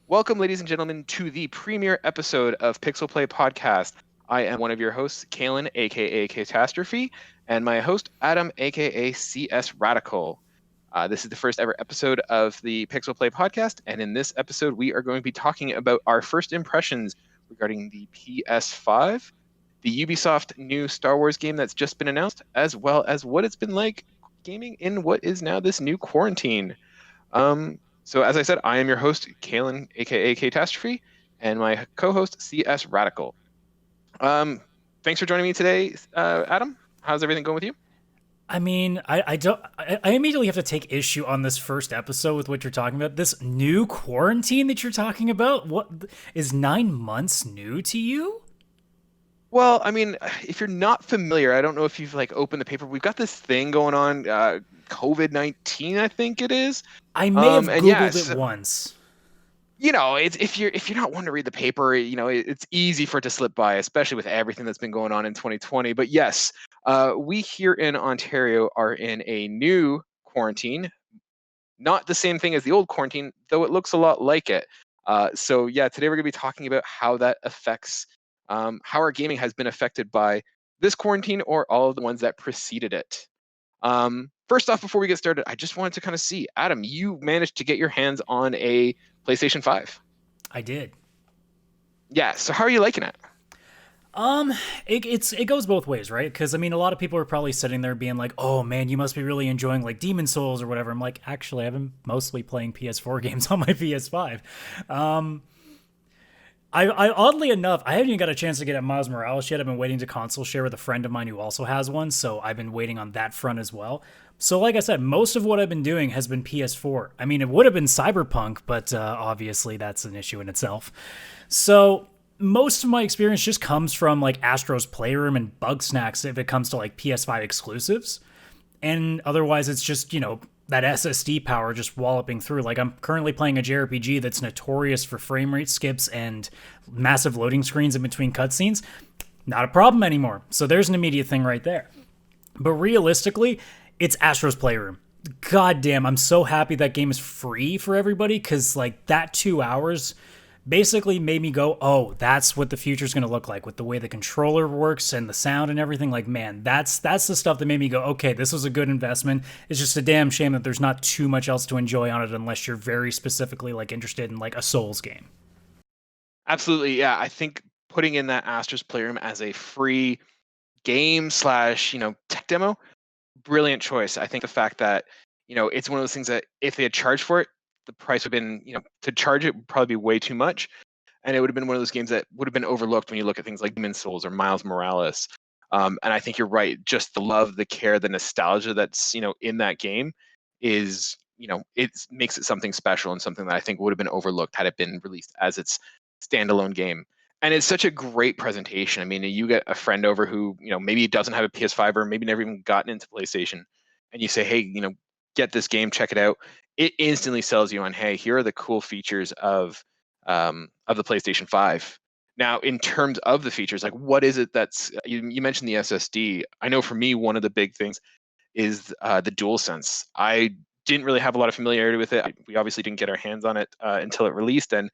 Welcome, ladies and gentlemen, to the premiere episode of PixelPlay Podcast. I am one of your hosts, Kaylan, aka Ktastrophy, and my host, Adam, aka CSRadical. This is the first ever episode of the PixelPlay Podcast, and in this episode, we are going to be talking about our first impressions regarding the PS5, the Ubisoft new Star Wars game that's just been announced, as well as what it's been like gaming in what is now this new quarantine. So as I said, I am your host, Kaylan, aka Ktastrophy, and my co-host, CSRadical. Thanks for joining me today, Adam. How's everything going with you? I mean, I immediately have to take issue on this first episode with what you're talking about. This new quarantine that you're talking about, what is 9 months new to you? Well, I mean, if you're not familiar, I don't know if you've opened the paper. We've got this thing going on, COVID-19, I think it is. I may have Googled it once. It's if you're not one to read the paper, it's easy for it to slip by, especially with everything that's been going on in 2020. But yes, we here in Ontario are in a new quarantine, not the same thing as the old quarantine, though it looks a lot like it. So yeah, today we're going to be talking about how that affects, how our gaming has been affected by this quarantine or all of the ones that preceded it. First off, before we get started, I just wanted to kind of see, Adam, you managed to get your hands on a PlayStation 5. I did. Yeah, so how are you liking it? It goes both ways, right? Because I mean, a lot of people are probably sitting there being like, "Oh man, you must be really enjoying like Demon Souls or whatever." I'm like, actually, I've been mostly playing PS4 games on my PS5. I oddly enough, I haven't even got a chance to get at Miles Morales yet. I've been waiting to console share with a friend of mine who also has one, so I've been waiting on that front as well. So like I said, most of what I've been doing has been PS4. I mean, it would have been Cyberpunk, but obviously that's an issue in itself. So most of my experience just comes from like Astro's Playroom and Bug Snacks if it comes to like PS5 exclusives. And otherwise it's just, that SSD power just walloping through. Like I'm currently playing a JRPG that's notorious for frame rate skips and massive loading screens in between cutscenes. Not a problem anymore. So there's an immediate thing right there. But realistically, it's Astro's Playroom. God damn, I'm so happy that game is free for everybody because like that 2 hours basically made me go, oh, that's what the future's going to look like with the way the controller works and the sound and everything. Like, man, that's the stuff that made me go, okay, this was a good investment. It's just a damn shame that there's not too much else to enjoy on it unless you're very specifically like interested in like a Souls game. Absolutely, yeah. I think putting in that Astro's Playroom as a free game / tech demo, brilliant choice. I think the fact that, it's one of those things that if they had charged for it, the price would have been, to charge it would probably be way too much. And it would have been one of those games that would have been overlooked when you look at things like Demon Souls or Miles Morales. And I think you're right. Just the love, the care, the nostalgia that's, in that game is, it makes it something special and something that I think would have been overlooked had it been released as its standalone game. And it's such a great presentation. I mean, you get a friend over who, maybe doesn't have a PS5 or maybe never even gotten into PlayStation. And you say, hey, get this game, check it out. It instantly sells you on, hey, here are the cool features of the PlayStation 5. Now, in terms of the features, like what is it that's you mentioned the SSD. I know for me, one of the big things is the DualSense. I didn't really have a lot of familiarity with it. We obviously didn't get our hands on it until it released, and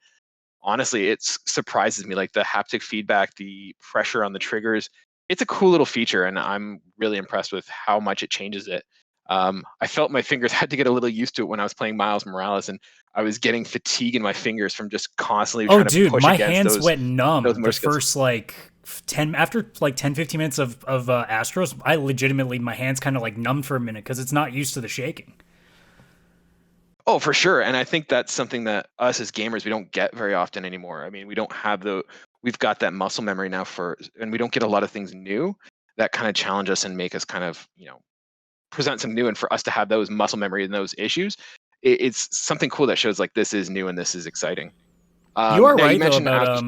honestly, it surprises me. Like the haptic feedback, the pressure on the triggers. It's a cool little feature, and I'm really impressed with how much it changes it. I felt my fingers had to get a little used to it when I was playing Miles Morales, and I was getting fatigue in my fingers from just constantly trying to push my against hands those, went numb the skills. first like 10 after like 10-15 minutes of Astros. I legitimately, my hands kind of like numbed for a minute because it's not used to the shaking. Oh, for sure. And I think that's something that us as gamers, we don't get very often anymore. I mean, we don't have we've got that muscle memory now and we don't get a lot of things new that kind of challenge us and make us kind of, present something new. And for us to have those muscle memory and those issues, it's something cool that shows like this is new and this is exciting. You are right though about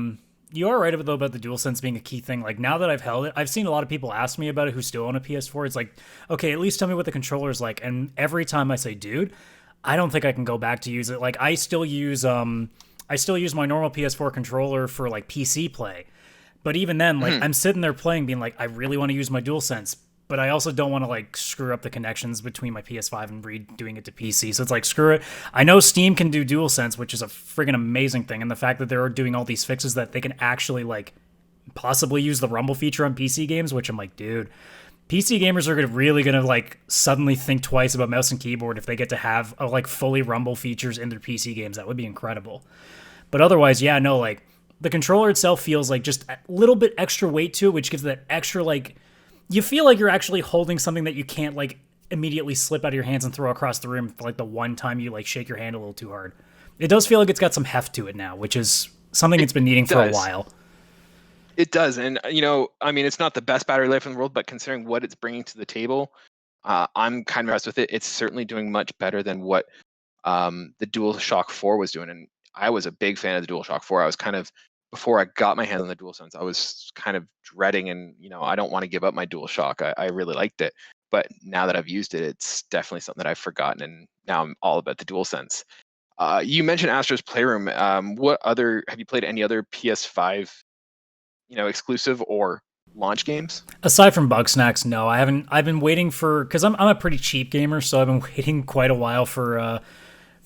you are right about the DualSense being a key thing. Like now that I've held it, I've seen a lot of people ask me about it who still own a PS4. It's like, okay, at least tell me what the controller is like. And every time I say, dude, I don't think I can go back to use it. Like I still use my normal PS4 controller for like PC play. But even then, like I'm sitting there playing being like, I really want to use my DualSense. but I also don't want to like screw up the connections between my PS5 and redoing it to PC. So it's like, screw it. I know Steam can do DualSense, which is a friggin' amazing thing. And the fact that they're doing all these fixes that they can actually like possibly use the rumble feature on PC games, which I'm like, dude, PC gamers are really gonna like suddenly think twice about mouse and keyboard if they get to have like fully rumble features in their PC games. That would be incredible. But otherwise, yeah, no, like the controller itself feels like just a little bit extra weight to it, which gives that extra like, you feel like you're actually holding something that you can't like immediately slip out of your hands and throw across the room for like the one time you like shake your hand a little too hard. It does feel like it's got some heft to it now, which is something it's been needing for a while. It does. And, you know, I mean, it's not the best battery life in the world, but considering what it's bringing to the table, I'm kind of impressed with it. It's certainly doing much better than what the DualShock 4 was doing. And I was a big fan of the DualShock 4. I was kind of, before I got my hands on the DualSense, I was kind of dreading, and, you know, I don't want to give up my DualShock. I really liked it. But now that I've used it, it's definitely something that I've forgotten. And now I'm all about the DualSense. You mentioned Astro's Playroom. What other, have you played any other PS5 exclusive or launch games? Aside from Bugsnax, no, I haven't. I've been waiting for, because I'm a pretty cheap gamer, so I've been waiting quite a while for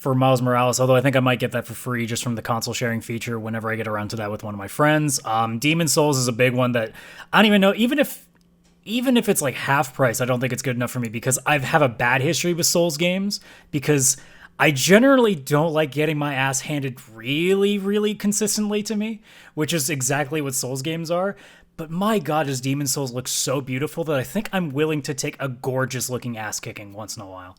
Miles Morales. Although I think I might get that for free just from the console sharing feature whenever I get around to that with one of my friends. Demon Souls is a big one that I don't even know. Even if it's like half price, I don't think it's good enough for me because I have a bad history with Souls games because I generally don't like getting my ass handed really, really consistently to me, which is exactly what Souls games are. But my God, does Demon Souls look so beautiful that I think I'm willing to take a gorgeous looking ass kicking once in a while.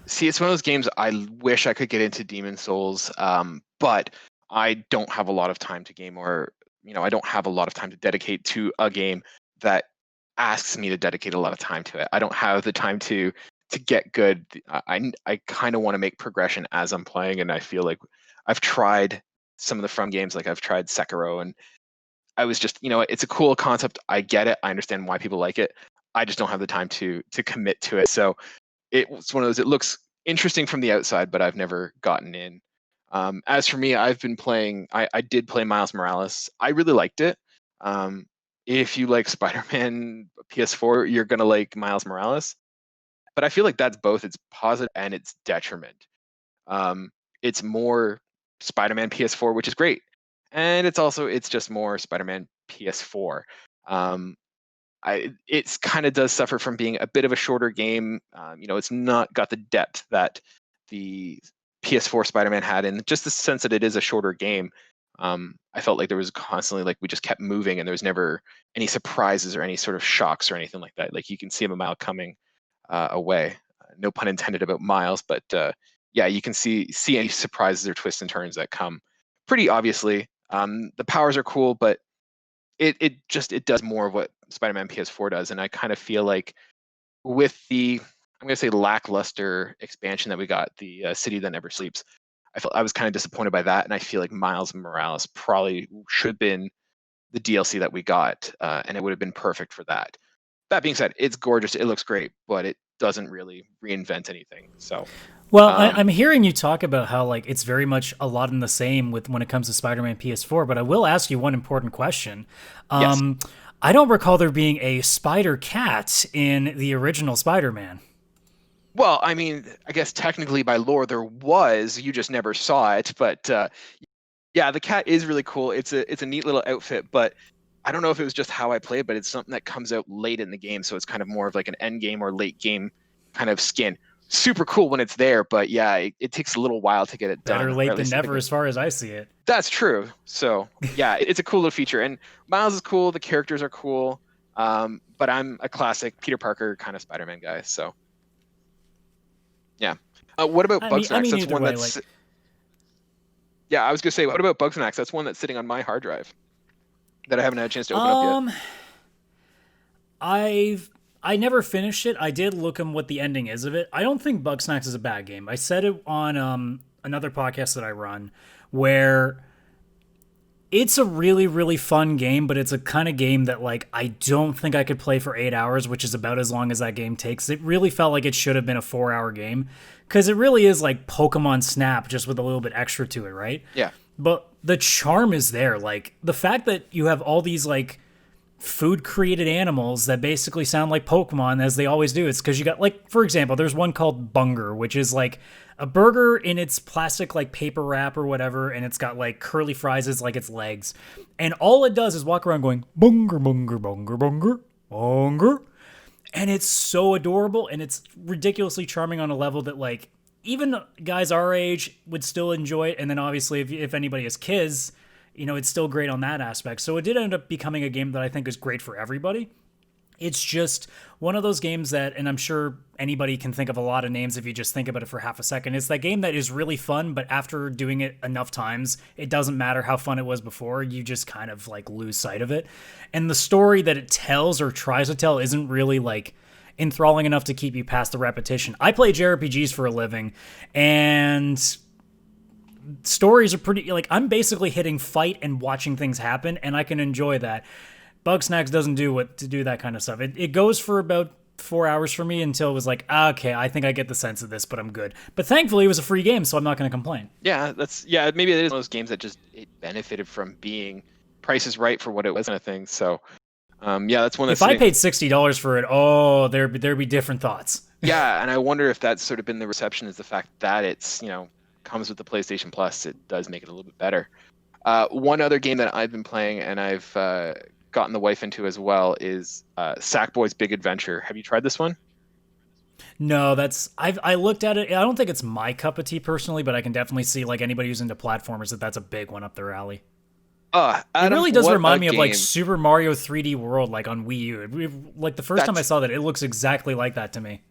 See, it's one of those games I wish I could get into Demon Souls, but I don't have a lot of time to game, or, I don't have a lot of time to dedicate to a game that asks me to dedicate a lot of time to it. I don't have the time to get good. I kind of want to make progression as I'm playing, and I feel like I've tried some of the From games, like I've tried Sekiro, and I was just, it's a cool concept. I get it. I understand why people like it. I just don't have the time to commit to it. So it's one of those, it looks interesting from the outside, but I've never gotten in. As for me, I've been playing, I did play Miles Morales. I really liked it. If you like Spider-Man PS4, you're going to like Miles Morales. But I feel like that's both its positive and its detriment. It's more Spider-Man PS4, which is great. And it's just more Spider-Man PS4. It kind of does suffer from being a bit of a shorter game. It's not got the depth that the PS4 Spider-Man had, in just the sense that it is a shorter game. I felt like there was constantly, like, we just kept moving, and there was never any surprises or any sort of shocks or anything like that. Like, you can see him a mile coming away. No pun intended about Miles, but yeah, you can see any surprises or twists and turns that come pretty obviously. The powers are cool, but it does more of what Spider-Man PS4 does, and I kind of feel like with the, I'm going to say, lackluster expansion that we got, the City That Never Sleeps, I was kind of disappointed by that, and I feel like Miles Morales probably should have been the DLC that we got, and it would have been perfect for that. That being said, it's gorgeous, it looks great, but it doesn't really reinvent anything. So, well, I'm hearing you talk about how like it's very much a lot in the same with when it comes to Spider-Man PS4. But I will ask you one important question. Yes. I don't recall there being a Spider Cat in the original Spider-Man. Well, I mean, I guess technically by lore there was. You just never saw it. But yeah, the cat is really cool. It's a neat little outfit, but I don't know if it was just how I played, but it's something that comes out late in the game, so it's kind of more of like an end game or late game kind of skin. Super cool when it's there, but yeah, it takes a little while to get it done. Better late than never, as far as I see it. That's true. So yeah, it's a cool little feature, and Miles is cool. The characters are cool, but I'm a classic Peter Parker kind of Spider-Man guy. So yeah. What about Bugsnax? That's one that's. Like... Yeah, I was gonna say, what about Bugsnax? That's one that's sitting on my hard drive that I haven't had a chance to open up yet. I never finished it. I did look at what the ending is of it. I don't think Bugsnax is a bad game. I said it on another podcast that I run, where it's a really, really fun game, but it's a kind of game that, like, I don't think I could play for 8 hours, which is about as long as that game takes. It really felt like it should have been a 4-hour game, because it really is like Pokemon Snap, just with a little bit extra to it, right? Yeah. But the charm is there. Like, the fact that you have all these, like, food created animals that basically sound like Pokemon as they always do. It's because you got, like, for example, there's one called Bunger, which is like a burger in its plastic like paper wrap or whatever, and it's got like curly fries as like its legs. And all it does is walk around going Bunger, Bunger, Bunger, Bunger, Bunger. And it's so adorable, and it's ridiculously charming on a level that like even guys our age would still enjoy it. And then obviously if anybody has kids, it's still great on that aspect. So it did end up becoming a game that I think is great for everybody. It's just one of those games that, and I'm sure anybody can think of a lot of names if you just think about it for half a second. It's that game that is really fun, but after doing it enough times, it doesn't matter how fun it was before. You just kind of like lose sight of it. And the story that it tells or tries to tell isn't really like enthralling enough to keep you past the repetition. I play JRPGs for a living, and stories are pretty, like, I'm basically hitting fight and watching things happen, and I can enjoy that. Bugsnax doesn't do that kind of stuff. It goes for about 4 hours for me until it was like, okay, I think I get the sense of this, but I'm good. But thankfully it was a free game, so I'm not going to complain. Yeah, maybe it is one of those games that just it benefited from being Price is Right for what it was, kind of thing. So that's one that's, if I paid $60 for it, there'd be different thoughts. Yeah, and I wonder if that's sort of been the reception, is the fact that it's, comes with the PlayStation Plus. It does make it a little bit better. One other game that I've been playing and I've gotten the wife into as well is Sackboy's Big Adventure. Have you tried this one? No, I looked at it. I don't think it's my cup of tea personally, but I can definitely see, like, anybody who's into platformers, that's a big one up their alley. Adam, it really does remind me game. of like Super Mario 3D World, like on Wii U. Like the first time I saw that, it looks exactly like that to me.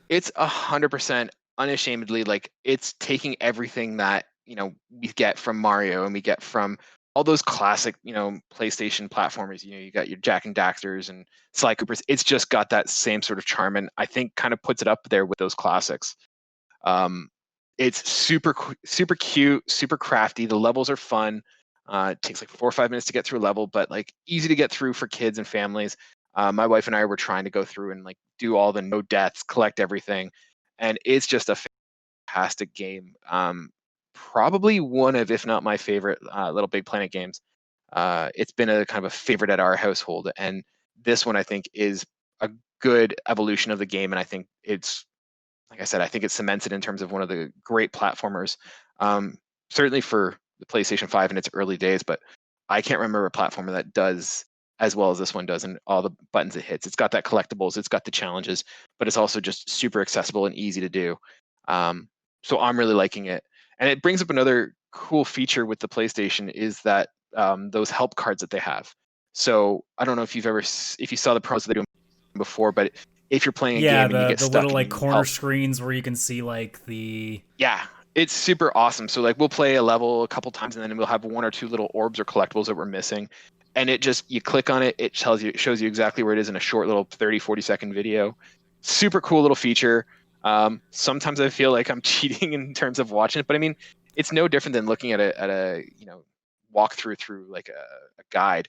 It's 100% unashamedly, like, it's taking everything that we get from Mario and we get from all those classic PlayStation platformers. You got your Jack and Daxters and Sly Coopers. It's just got that same sort of charm, and I think kind of puts it up there with those classics. It's super cute, super crafty. The levels are fun. It takes like 4 or 5 minutes to get through a level, but like easy to get through for kids and families. My wife and I were trying to go through and like do all the no deaths, collect everything, and it's just a fantastic game. Probably one of, if not my favorite, Little Big Planet games. It's been a kind of a favorite at our household, and this one I think is a good evolution of the game, and I think it's, like I said, I think it cements it in terms of one of the great platformers. Certainly for the PlayStation 5 in its early days, but I can't remember a platformer that does as well as this one does, and all the buttons it hits. It's got that collectibles, it's got the challenges, but it's also just super accessible and easy to do. So I'm really liking it. And it brings up another cool feature with the PlayStation, is that those help cards that they have. So I don't know if you saw the promos that they do before, but if you're playing a game and you get stuck, little like corner screens where you can see like the it's super awesome. So like we'll play a level a couple times, and then we'll have 1 or 2 little orbs or collectibles that we're missing, and it just, you click on it, it shows you exactly where it is in a short little 30-40 second video. Super cool little feature. Sometimes I feel like I'm cheating in terms of watching it, but I mean, it's no different than looking at a walkthrough through like a guide.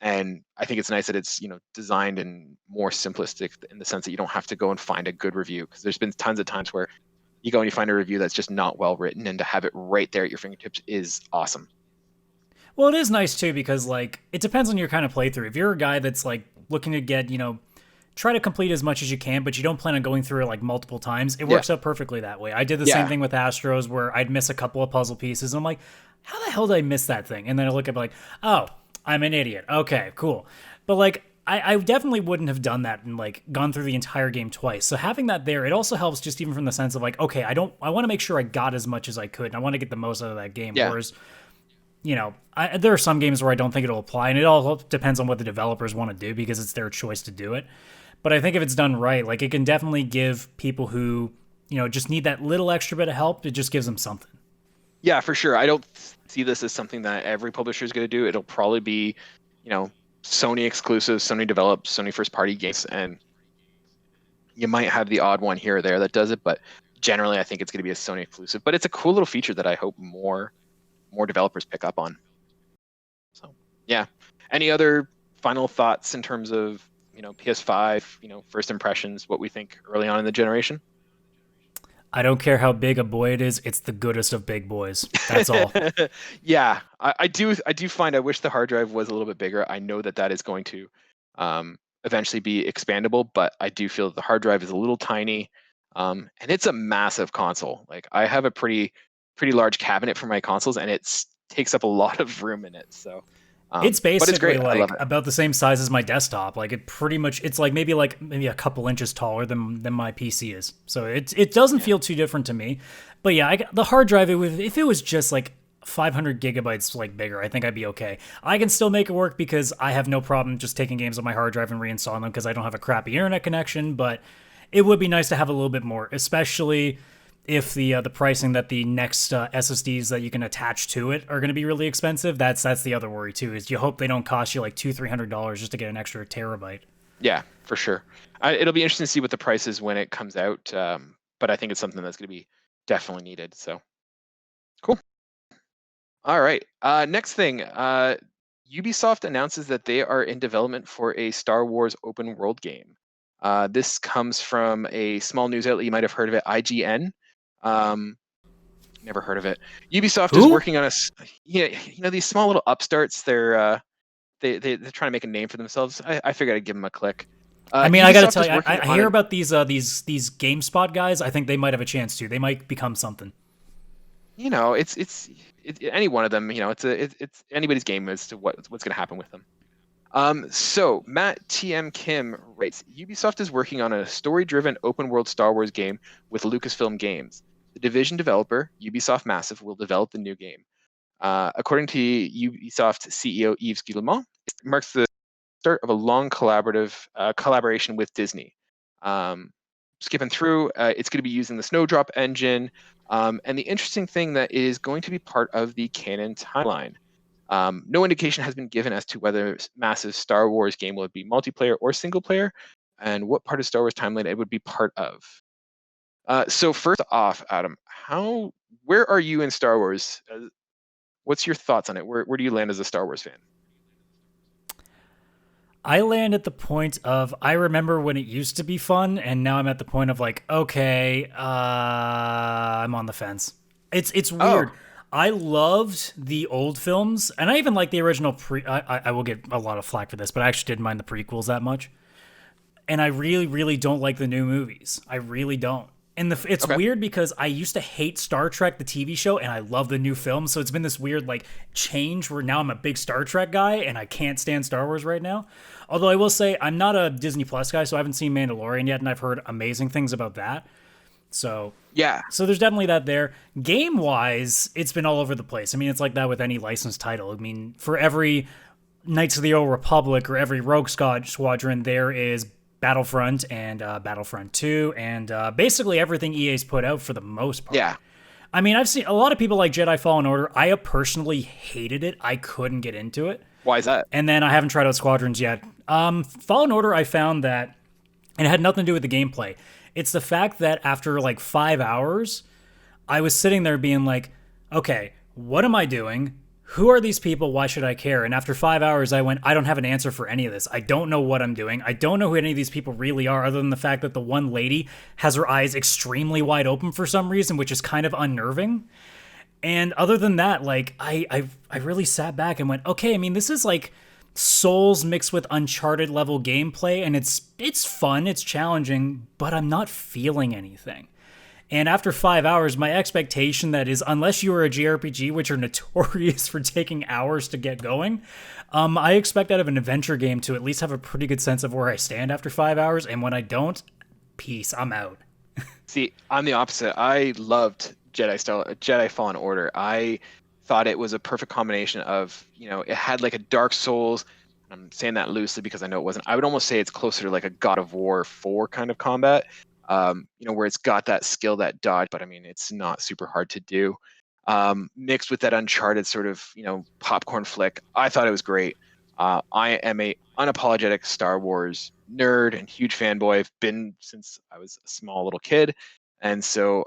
And I think it's nice that it's designed and more simplistic in the sense that you don't have to go and find a good review, because there's been tons of times where you go and you find a review that's just not well written, and to have it right there at your fingertips is awesome. Well, it is nice too, because like it depends on your kind of playthrough. If you're a guy that's like looking to get try to complete as much as you can, but you don't plan on going through it like multiple times, it works out perfectly that way. I did the same thing with Astros, where I'd miss a couple of puzzle pieces, and I'm like, how the hell did I miss that thing? And then I look up like, oh, I'm an idiot. Okay, cool. But like, I definitely wouldn't have done that and like gone through the entire game twice. So having that there, it also helps just even from the sense of like, okay, I want to make sure I got as much as I could, and I want to get the most out of that game. Yeah. Whereas, there are some games where I don't think it'll apply, and it all depends on what the developers want to do, because it's their choice to do it. But I think if it's done right, like it can definitely give people who, just need that little extra bit of help, it just gives them something. Yeah, for sure. I don't see this as something that every publisher is going to do. It'll probably be, Sony exclusive, Sony developed, Sony first party games, and you might have the odd one here or there that does it, but generally I think it's going to be a Sony exclusive. But it's a cool little feature that I hope more developers pick up on. So yeah. Any other final thoughts in terms of PS5, first impressions, what we think early on in the generation? I don't care how big a boy it is. It's the goodest of big boys. That's all. Yeah, I do find I wish the hard drive was a little bit bigger. I know that that is going to eventually be expandable, but I do feel that the hard drive is a little tiny, and it's a massive console. Like I have a pretty large cabinet for my consoles, and it takes up a lot of room in it. So, It's but it's basically great. I love like it. about the same size as my desktop. Like it pretty much it's like maybe a couple inches taller than my PC is. So it doesn't Yeah. feel too different to me. But yeah, the hard drive if it was just like 500 gigabytes like bigger, I think I'd be okay. I can still make it work because I have no problem just taking games on my hard drive and reinstalling them because I don't have a crappy internet connection, but it would be nice to have a little bit more, especially if the pricing that the next SSDs that you can attach to it are going to be really expensive. That's the other worry too. Is you hope they don't cost you like $200-300 just to get an extra terabyte. Yeah, for sure. It'll be interesting to see what the price is when it comes out, but I think it's something that's going to be definitely needed. So cool. All right. Next thing, Ubisoft announces that they are in development for a Star Wars open world game. This comes from a small news outlet. You might have heard of it, IGN. Um, Never heard of it. Ubisoft is Who? working on these small little upstarts. They're trying to make a name for themselves. I figured I'd give them a click. I mean, I got to Ubisoft tell is you, working I on hear an about these GameSpot guys. I think they might have a chance too. They might become something. it's any one of them. It's anybody's game as to what's going to happen with them. So Matt TM Kim writes, Ubisoft is working on a story-driven open-world Star Wars game with Lucasfilm Games. The Division developer, Ubisoft Massive, will develop the new game. According to Ubisoft CEO Yves Guillemot, it marks the start of a long collaboration with Disney. Skipping through, it's going to be using the Snowdrop engine, and the interesting thing that it is going to be part of the canon timeline. No indication has been given as to whether Massive Star Wars game will be multiplayer or single player, and what part of Star Wars timeline it would be part of. So first off, Adam, where are you in Star Wars? What's your thoughts on it? Where do you land as a Star Wars fan? I land at the point of I remember when it used to be fun, and now I'm at the point of like, okay, I'm on the fence. It's Oh, weird. I loved the old films, and I even like the original pre. I will get a lot of flack for this, but I actually didn't mind the prequels that much. And I really, really don't like the new movies. I really don't. And it's okay. weird because I used to hate Star Trek, the TV show, and I love the new film. So it's been this weird like change where now I'm a big Star Trek guy and I can't stand Star Wars right now. Although I will say I'm not a Disney Plus guy, so I haven't seen Mandalorian yet, and I've heard amazing things about that. So Yeah. so there's definitely that there. Game wise, it's been all over the place. I mean, it's like that with any licensed title. I mean, for every Knights of the Old Republic or every Rogue Squadron, there is Battlefront and Battlefront 2 and basically everything EA's put out for the most part. Yeah. I mean, I've seen a lot of people like Jedi Fallen Order. I personally hated it. I couldn't get into it. Why is that? And then I haven't tried out Squadrons yet. Fallen Order, I found that, and it had nothing to do with the gameplay. It's the fact that after like 5 hours, I was sitting there being like, okay, what am I doing? Who are these people? Why should I care? And after 5 hours, I went, I don't have an answer for any of this. I don't know what I'm doing. I don't know who any of these people really are, other than the fact that the one lady has her eyes extremely wide open for some reason, which is kind of unnerving. And other than that, like I really sat back and went, okay, I mean, this is like Souls mixed with Uncharted level gameplay, and it's fun, it's challenging, but I'm not feeling anything. And after 5 hours, my expectation that is, unless you are a JRPG, which are notorious for taking hours to get going, I expect out of an adventure game to at least have a pretty good sense of where I stand after 5 hours. And when I don't, peace, I'm out. See, I'm the opposite. I loved Jedi Fallen Order. I thought it was a perfect combination of, it had like a Dark Souls. I'm saying that loosely because I know it wasn't. I would almost say it's closer to like a God of War 4 kind of combat. Where it's got that skill, that dodge, but I mean, it's not super hard to do. Mixed with that Uncharted sort of, popcorn flick. I thought it was great. I am a unapologetic Star Wars nerd and huge fanboy. I've been since I was a small little kid. And so,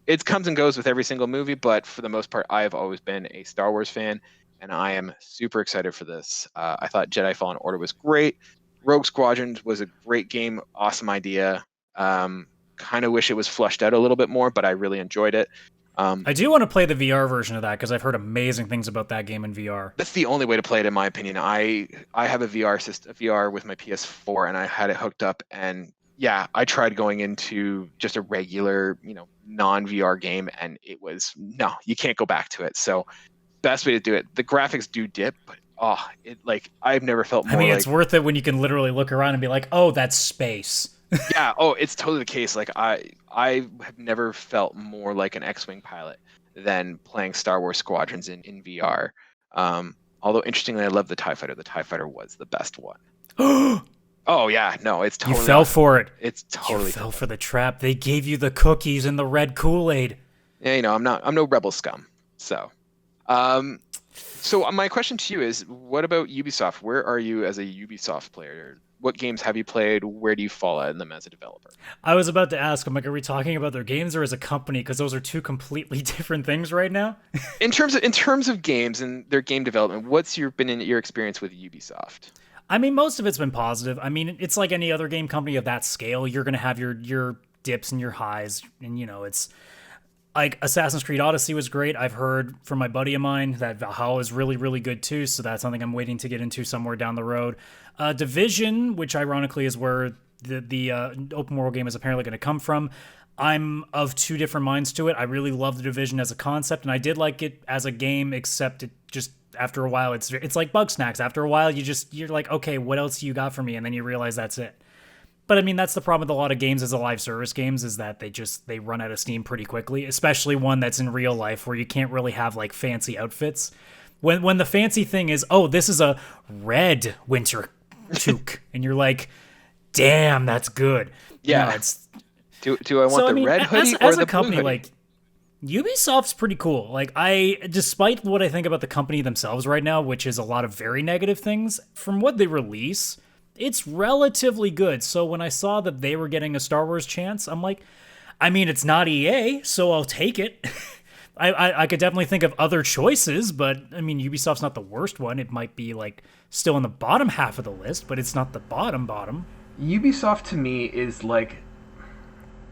it comes and goes with every single movie, but for the most part, I have always been a Star Wars fan, and I am super excited for this. I thought Jedi Fallen Order was great. Rogue Squadron was a great game, awesome idea. kind of wish it was flushed out a little bit more, but I really enjoyed it. I do want to play the VR version of that because I've heard amazing things about that game in VR. That's the only way to play it, in my opinion. I have a VR system, VR with my PS4, and I had it hooked up, and yeah, I tried going into just a regular, non-VR game, and it was no, you can't go back to it. So, best way to do it. The graphics do dip, but I've never felt more. I mean, it's worth it when you can literally look around and be like, oh, that's space. Yeah. Oh, it's totally the case. Like I have never felt more like an X-wing pilot than playing Star Wars Squadrons in VR. Although interestingly, I love the TIE Fighter. The TIE Fighter was the best one. Oh yeah, no, it's totally. You fell for it. It's totally. You fell for the trap. They gave you the cookies and the red Kool-Aid. Yeah, I'm no rebel scum. So, so my question to you is, what about Ubisoft? Where are you as a Ubisoft player? What games have you played? Where do you fall in them as a developer? I was about to ask, I'm like, are we talking about their games or as a company? Because those are two completely different things right now. in terms of games and their game development, what's been your experience with Ubisoft? I mean, most of it's been positive. I mean, it's like any other game company of that scale. You're going to have your dips and your highs. And, it's like Assassin's Creed Odyssey was great. I've heard from my buddy of mine that Valhalla is really, really good too. So that's something I'm waiting to get into somewhere down the road. Division, which ironically is where the open world game is apparently going to come from. I'm of two different minds to it. I really love the Division as a concept, and I did like it as a game, except it just after a while it's like bug snacks. After a while you're like, okay, what else you got for me? And then you realize that's it. But I mean, that's the problem with a lot of games as a live service games, is that they run out of steam pretty quickly, especially one that's in real life where you can't really have like fancy outfits. When the fancy thing is, oh, this is a red winter toque, and you're like, damn, that's good. Yeah. It's do I want red hoodie or the company, blue hoodie? like, Ubisoft's pretty cool. Like, despite what I think about the company themselves right now, which is a lot of very negative things, from what they release, it's relatively good. So when I saw that they were getting a Star Wars chance, I'm like, I mean, it's not EA, so I'll take it. I could definitely think of other choices, but I mean, Ubisoft's not the worst one. It might be like still in the bottom half of the list, but it's not the bottom. Ubisoft to me is like,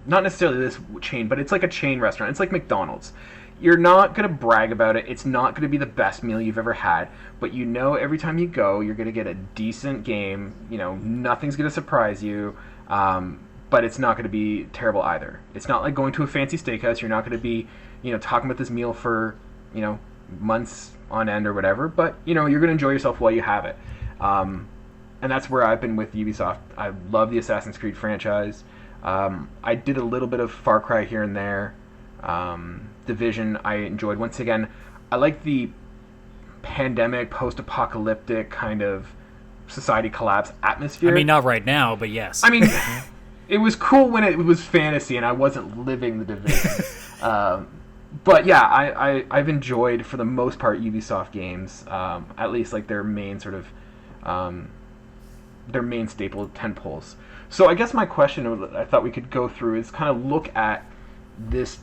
not necessarily this chain, but it's like a chain restaurant. It's like McDonald's. You're not going to brag about it. It's not going to be the best meal you've ever had, but every time you go, you're going to get a decent game. Nothing's going to surprise you, but it's not going to be terrible either. It's not like going to a fancy steakhouse. You're not going to be, talking about this meal for, months on end or whatever, but, you're going to enjoy yourself while you have it. And that's where I've been with Ubisoft. I love the Assassin's Creed franchise. I did a little bit of Far Cry here and there. Division I enjoyed. Once again, I like the pandemic, post-apocalyptic kind of society collapse atmosphere. I mean, not right now, but yes. I mean, it was cool when it was fantasy and I wasn't living the Division. But yeah, I've enjoyed, for the most part, Ubisoft games, at least like their main sort of their main staple tentpoles. So I guess my question I thought we could go through is kind of look at this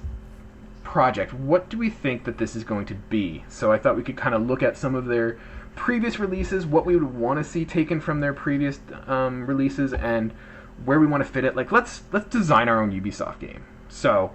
project. What do we think that this is going to be? So I thought we could kind of look at some of their previous releases, what we would want to see taken from their previous releases, and where we want to fit it. Like, let's design our own Ubisoft game. So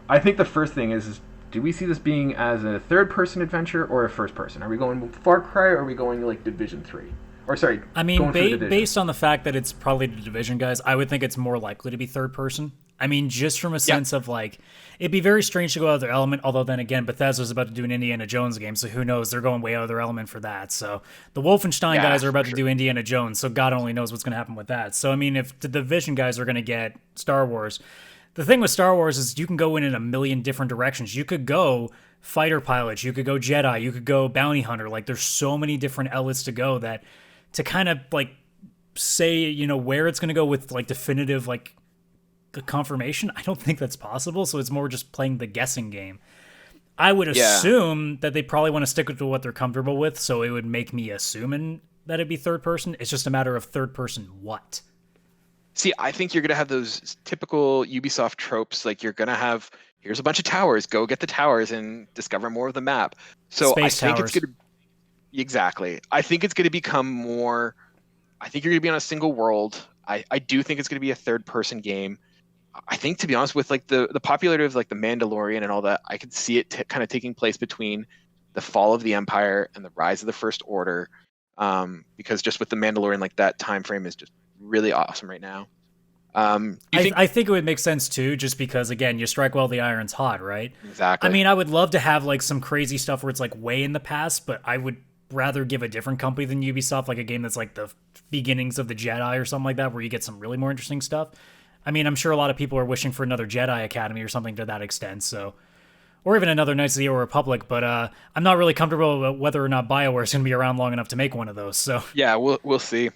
I think the first thing is do we see this being as a third-person adventure or a first-person? Are we going Far Cry or are we going like Division 3? Or sorry, I mean, based on the fact that it's probably the Division guys, I would think it's more likely to be third person. I mean, just from a sense of like, it'd be very strange to go out of their element, although then again, Bethesda's about to do an Indiana Jones game, so who knows, they're going way out of their element for that. So the Wolfenstein guys are about to do Indiana Jones, so God only knows what's going to happen with that. So I mean, if the Division guys are going to get Star Wars, the thing with Star Wars is you can go in a million different directions. You could go fighter pilots, you could go Jedi, you could go bounty hunter. Like, there's so many different outlets to go that to kind of like say, where it's going to go with like definitive like confirmation, I don't think that's possible. So it's more just playing the guessing game. I would assume that they probably want to stick to what they're comfortable with. So it would make me assuming that it'd be third person. It's just a matter of third person what. See, I think you're going to have those typical Ubisoft tropes. Like, you're going to have, here's a bunch of towers, go get the towers and discover more of the map. So Space I think towers. it's going to, exactly. I think it's going to become more, I think you're going to be on a single world. I do think it's going to be a third person game. I think, to be honest, with like the popularity of like the Mandalorian and all that, I could see it kind of taking place between the fall of the Empire and the rise of the First Order, because just with the Mandalorian, like that time frame is just really awesome right now. I think it would make sense too, just because again, you strike while the iron's hot, right? Exactly. I mean, I would love to have like some crazy stuff where it's like way in the past, but I would rather give a different company than Ubisoft, like a game that's like the beginnings of the Jedi or something like that, where you get some really more interesting stuff. I mean, I'm sure a lot of people are wishing for another Jedi Academy or something to that extent, so, or even another Knights of the Old Republic, but I'm not really comfortable about whether or not BioWare is going to be around long enough to make one of those. So yeah, we'll see.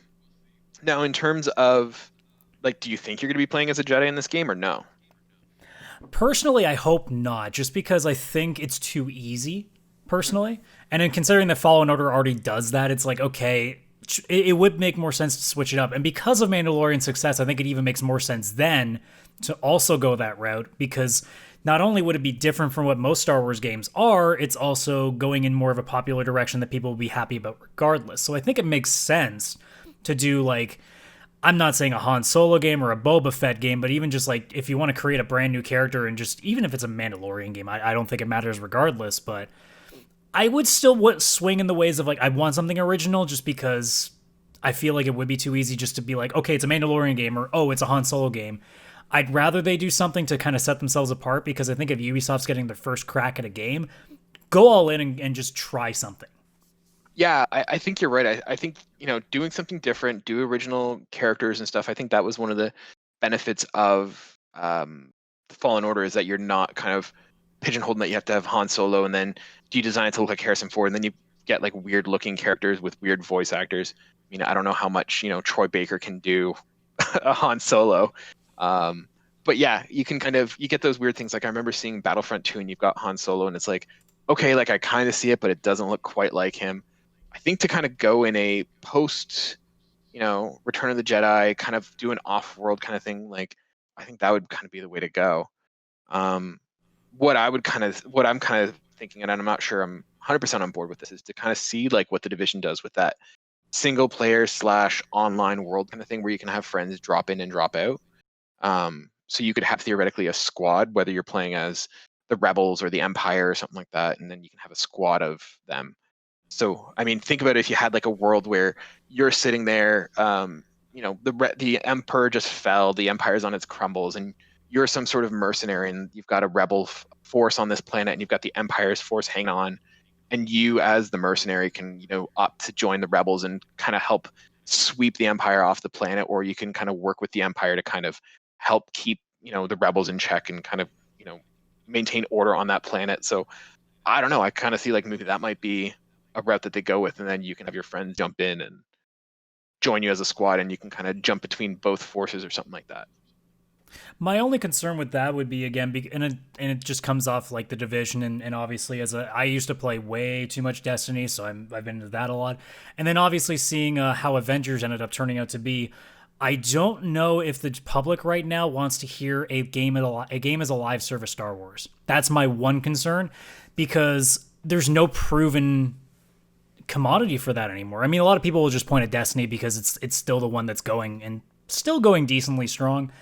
Now, in terms of like, do you think you're going to be playing as a Jedi in this game or no? Personally, I hope not, just because I think it's too easy, personally. And then considering that Fallen Order already does that, it's like, okay, it would make more sense to switch it up. And because of Mandalorian's success, I think it even makes more sense then to also go that route, because not only would it be different from what most Star Wars games are, it's also going in more of a popular direction that people will be happy about regardless. So I think it makes sense to do, like, I'm not saying a Han Solo game or a Boba Fett game, but even just like if you want to create a brand new character, and just even if it's a Mandalorian game, I don't think it matters regardless, but I would still swing in the ways of like, I want something original, just because I feel like it would be too easy just to be like, okay, it's a Mandalorian game, or oh, it's a Han Solo game. I'd rather they do something to kind of set themselves apart, because I think if Ubisoft's getting their first crack at a game, go all in and just try something. Yeah, I think you're right. I think, doing something different, do original characters and stuff. I think that was one of the benefits of Fallen Order, is that you're not kind of pigeonholed that you have to have Han Solo and then do you design it to look like Harrison Ford, and then you get like weird looking characters with weird voice actors. I mean, I don't know how much, Troy Baker can do a Han Solo. But yeah, you can you get those weird things. Like I remember seeing Battlefront 2 and you've got Han Solo and it's like, okay, like I kind of see it, but it doesn't look quite like him. I think to kind of go in a post, Return of the Jedi, kind of do an off-world kind of thing, like I think that would kind of be the way to go. What I'm kind of thinking, and I'm not sure I'm 100% on board with this, is to kind of see like what the Division does with that single player / online world kind of thing, where you can have friends drop in and drop out. So you could have theoretically a squad, whether you're playing as the Rebels or the Empire or something like that, and then you can have a squad of them. So, I mean, think about it, if you had like a world where you're sitting there, the Emperor just fell, the Empire's on its crumbles, and you're some sort of mercenary, and you've got a rebel force on this planet, and you've got the Empire's force hanging on, and you as the mercenary can, opt to join the rebels and kind of help sweep the Empire off the planet, or you can kind of work with the Empire to kind of help keep, the rebels in check and kind of, maintain order on that planet. So, I don't know, I kind of see like maybe that might be a route that they go with, and then you can have your friends jump in and join you as a squad, and you can kind of jump between both forces or something like that. My only concern with that would be, again, and it just comes off like the Division, and obviously I used to play way too much Destiny, so I've been into that a lot, and then obviously seeing how Avengers ended up turning out to be. I don't know if the public right now wants to hear a game as a live service Star Wars. That's my one concern, because there's no proven commodity for that anymore. I mean, a lot of people will just point at Destiny because it's still the one that's going, and still going decently strong.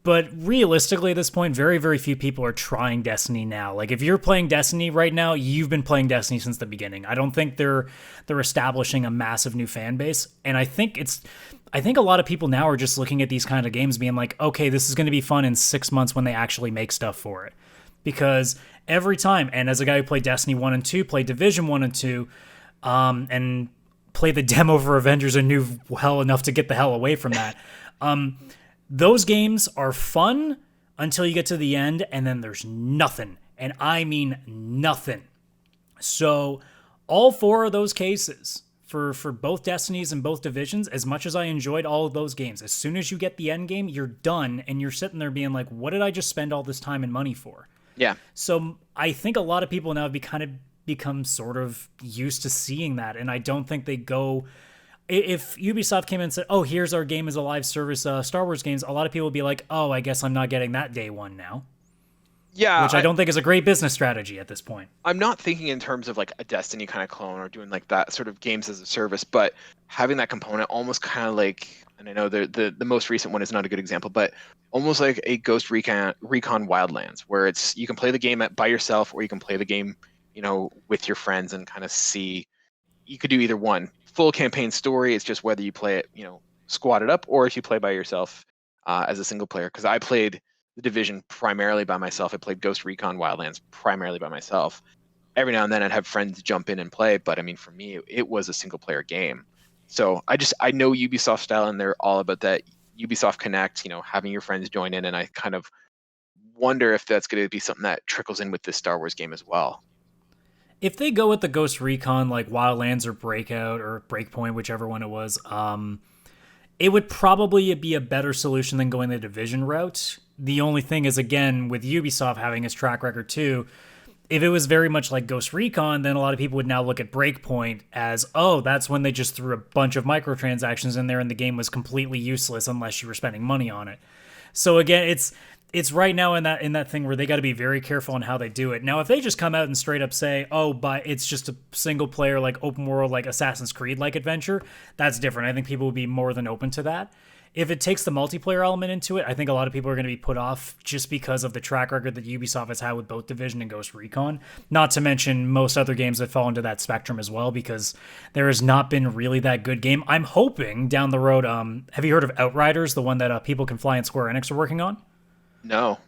But realistically, at this point, very, very few people are trying Destiny now. Like, if you're playing Destiny right now, you've been playing Destiny since the beginning. I don't think they're establishing a massive new fan base. And I think a lot of people now are just looking at these kind of games being like, okay, this is going to be fun in 6 months when they actually make stuff for it. Because every time, and as a guy who played Destiny 1 and 2, played Division 1 and 2, and played the demo for Avengers and knew well enough to get the hell away from that, those games are fun until you get to the end, and then there's nothing. And I mean nothing. So all 4 of those cases, for both Destinies and both Divisions, as much as I enjoyed all of those games, as soon as you get the end game, you're done, and you're sitting there being like, what did I just spend all this time and money for? Yeah. So I think a lot of people now have become sort of used to seeing that, and I don't think they go... If Ubisoft came in and said, oh, here's our game as a live service Star Wars games, a lot of people would be like, oh, I guess I'm not getting that day one now. Yeah. Which I don't think is a great business strategy at this point. I'm not thinking in terms of like a Destiny kind of clone or doing like that sort of games as a service, but having that component almost kind of like, and I know the most recent one is not a good example, but almost like a Ghost Recon Wildlands, where it's you can play the game by yourself, or you can play the game, with your friends and kind of see. You could do either one. Full campaign story. It's just whether you play it, squatted up, or if you play by yourself as a single player. Because I played The Division primarily by myself. I played Ghost Recon Wildlands primarily by myself. Every now and then I'd have friends jump in and play, but I mean, for me, it was a single player game. So I know Ubisoft style, and they're all about that Ubisoft Connect, having your friends join in, and I kind of wonder if that's going to be something that trickles in with this Star Wars game as well. If they go with the Ghost Recon, like Wildlands or Breakout or Breakpoint, whichever one it was, it would probably be a better solution than going the Division route. The only thing is, again, with Ubisoft having its track record too, if it was very much like Ghost Recon, then a lot of people would now look at Breakpoint as, oh, that's when they just threw a bunch of microtransactions in there and the game was completely useless unless you were spending money on it. So again, it's right now in that thing where they got to be very careful on how they do it. Now, if they just come out and straight up say, oh, but it's just a single player, like open world, like Assassin's Creed like adventure, that's different. I think people would be more than open to that. If it takes the multiplayer element into it, I think a lot of people are going to be put off just because of the track record that Ubisoft has had with both Division and Ghost Recon. Not to mention most other games that fall into that spectrum as well, because there has not been really that good game. I'm hoping down the road, have you heard of Outriders, the one that People Can Fly and Square Enix are working on? No.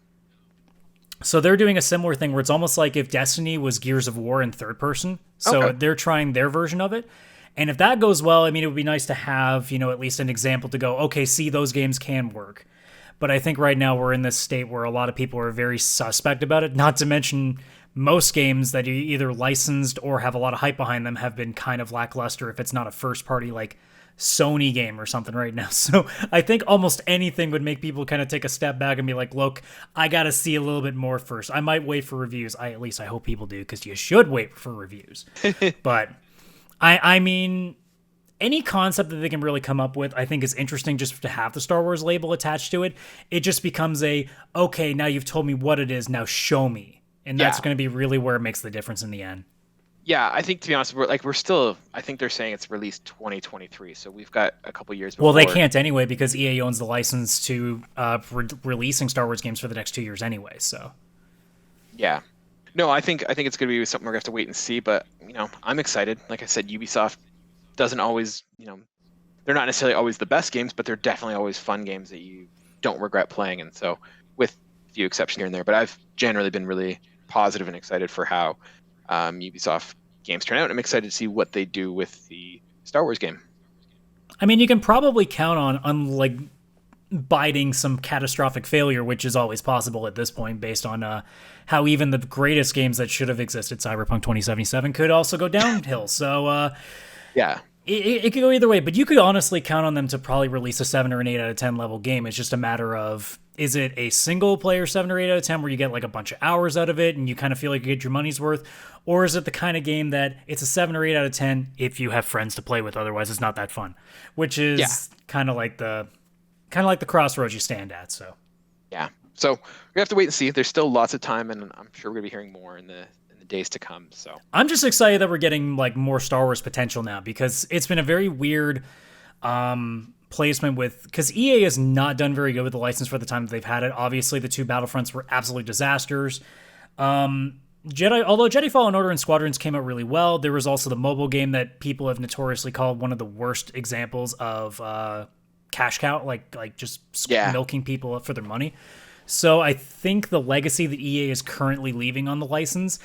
So they're doing a similar thing where it's almost like if Destiny was Gears of War in third person. So They're trying their version of it. And if that goes well, I mean, it would be nice to have, at least an example to go, okay, see, those games can work. But I think right now we're in this state where a lot of people are very suspect about it, not to mention most games that are either licensed or have a lot of hype behind them have been kind of lackluster if it's not a first party like Sony game or something right now. So I think almost anything would make people kind of take a step back and be like, look, I got to see a little bit more first. I might wait for reviews. At least I hope people do, because you should wait for reviews. But I mean, any concept that they can really come up with, I think is interesting just to have the Star Wars label attached to it. It just becomes okay, now you've told me what it is, now show me. And that's going to be really where it makes the difference in the end. Yeah, I think, to be honest, we're still, I think they're saying it's released 2023, so we've got a couple years before. Well, they can't anyway, because EA owns the license to releasing Star Wars games for the next 2 years anyway, so. Yeah. No, I think it's going to be something we're going to have to wait and see, but, I'm excited. Like I said, Ubisoft doesn't always, they're not necessarily always the best games, but they're definitely always fun games that you don't regret playing, and so, with a few exceptions here and there, but I've generally been really positive and excited for how Ubisoft games turn out. I'm excited to see what they do with the Star Wars game. I mean, you can probably count on biting some catastrophic failure, which is always possible at this point, based on how even the greatest games that should have existed, Cyberpunk 2077, could also go downhill. So, yeah. It could go either way, but you could honestly count on them to probably release a 7 or an 8 out of 10 level game. It's just a matter of, is it a single player 7 or 8 out of 10 where you get like a bunch of hours out of it and you kind of feel like you get your money's worth? Or is it the kind of game that it's a 7 or 8 out of 10 if you have friends to play with, otherwise it's not that fun, which is kind of like the crossroads you stand at. So, yeah. So we have to wait and see. There's still lots of time, and I'm sure we're going to be hearing more in the days to come. So I'm just excited that we're getting like more Star Wars potential now, because it's been a very weird placement because EA has not done very good with the license for the time that they've had it. Obviously, the 2 Battlefronts were absolute disasters. Although Jedi Fallen Order and Squadrons came out really well, there was also the mobile game that people have notoriously called one of the worst examples of cash cow, like just milking people for their money. So I think the legacy that EA is currently leaving on the license,